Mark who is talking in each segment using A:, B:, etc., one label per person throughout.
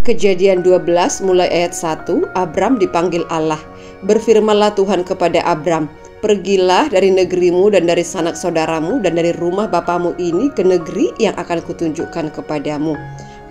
A: Kejadian 12 mulai ayat 1, Abram dipanggil Allah. Berfirmanlah Tuhan kepada Abram, "Pergilah dari negerimu dan dari sanak saudaramu dan dari rumah bapamu ini ke negeri yang akan kutunjukkan kepadamu.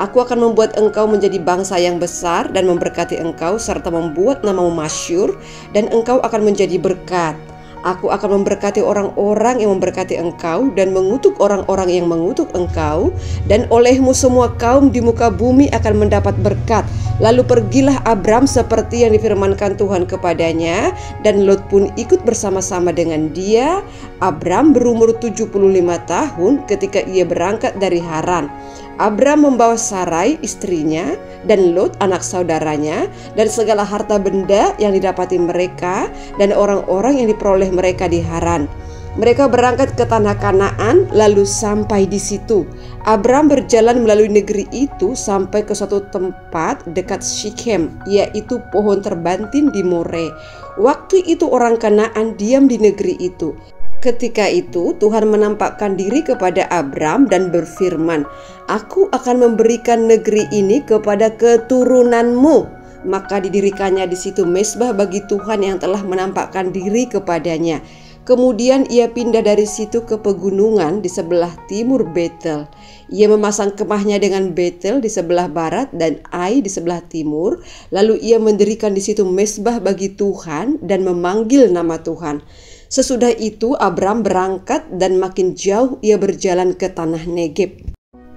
A: Aku akan membuat engkau menjadi bangsa yang besar dan memberkati engkau serta membuat namamu masyhur, dan engkau akan menjadi berkat. Aku akan memberkati orang-orang yang memberkati engkau dan mengutuk orang-orang yang mengutuk engkau, dan olehmu semua kaum di muka bumi akan mendapat berkat." Lalu pergilah Abram seperti yang difirmankan Tuhan kepadanya, dan Lot pun ikut bersama-sama dengan dia. Abram berumur 75 tahun ketika ia berangkat dari Haran. Abram membawa Sarai istrinya dan Lot anak saudaranya dan segala harta benda yang didapati mereka dan orang-orang yang diperoleh mereka di Haran. Mereka berangkat ke tanah Kanaan lalu sampai di situ. Abram berjalan melalui negeri itu sampai ke suatu tempat dekat Syikhem, yaitu pohon terbantin di More. Waktu itu orang Kanaan diam di negeri itu. Ketika itu Tuhan menampakkan diri kepada Abram dan berfirman, "Aku akan memberikan negeri ini kepada keturunanmu." Maka didirikannya di situ mezbah bagi Tuhan yang telah menampakkan diri kepadanya. Kemudian ia pindah dari situ ke pegunungan di sebelah timur Betel. Ia memasang kemahnya dengan Betel di sebelah barat dan Ai di sebelah timur. Lalu ia mendirikan di situ mezbah bagi Tuhan dan memanggil nama Tuhan. Sesudah itu Abram berangkat dan makin jauh ia berjalan ke tanah Negeb.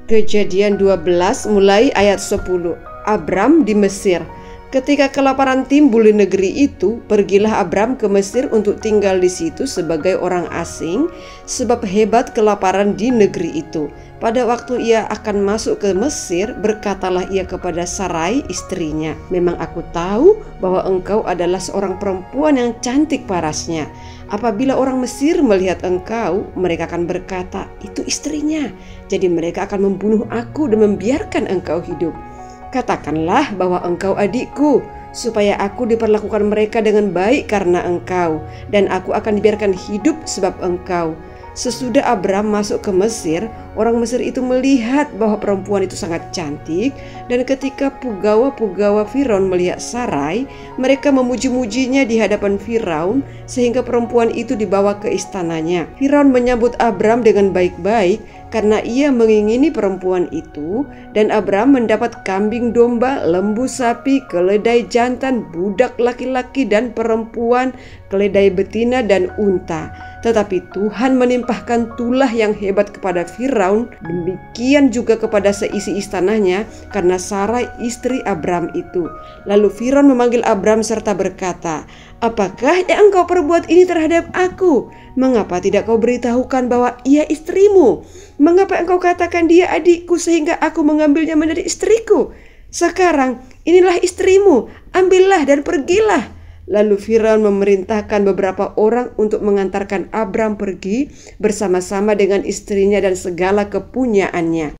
A: Kejadian 12 mulai ayat 10. Abram di Mesir. Ketika kelaparan timbul di negeri itu, pergilah Abram ke Mesir untuk tinggal di situ sebagai orang asing, sebab hebat kelaparan di negeri itu. Pada waktu ia akan masuk ke Mesir, berkatalah ia kepada Sarai istrinya, "Memang aku tahu bahwa engkau adalah seorang perempuan yang cantik parasnya. Apabila orang Mesir melihat engkau, mereka akan berkata, 'Itu istrinya.' Jadi mereka akan membunuh aku dan membiarkan engkau hidup. Katakanlah bahwa engkau adikku, supaya aku diperlakukan mereka dengan baik karena engkau, dan aku akan dibiarkan hidup sebab engkau." Sesudah Abram masuk ke Mesir, orang Mesir itu melihat bahwa perempuan itu sangat cantik, dan ketika pegawai-pegawai Firaun melihat Sarai, mereka memuji-mujinya di hadapan Firaun, sehingga perempuan itu dibawa ke istananya. Firaun menyambut Abram dengan baik-baik karena ia mengingini perempuan itu, dan Abram mendapat kambing domba, lembu sapi, keledai jantan, budak laki-laki dan perempuan, keledai betina dan unta. Tetapi Tuhan menimpahkan tulah yang hebat kepada Firaun, demikian juga kepada seisi istananya, karena Sarai istri Abram itu. Lalu Firaun memanggil Abram serta berkata, "Apakah yang engkau perbuat ini terhadap aku? Mengapa tidak kau beritahukan bahwa ia istrimu? Mengapa engkau katakan dia adikku sehingga aku mengambilnya menjadi istriku? Sekarang inilah istrimu, ambillah dan pergilah." Lalu Firaun memerintahkan beberapa orang untuk mengantarkan Abram pergi bersama-sama dengan istrinya dan segala kepunyaannya.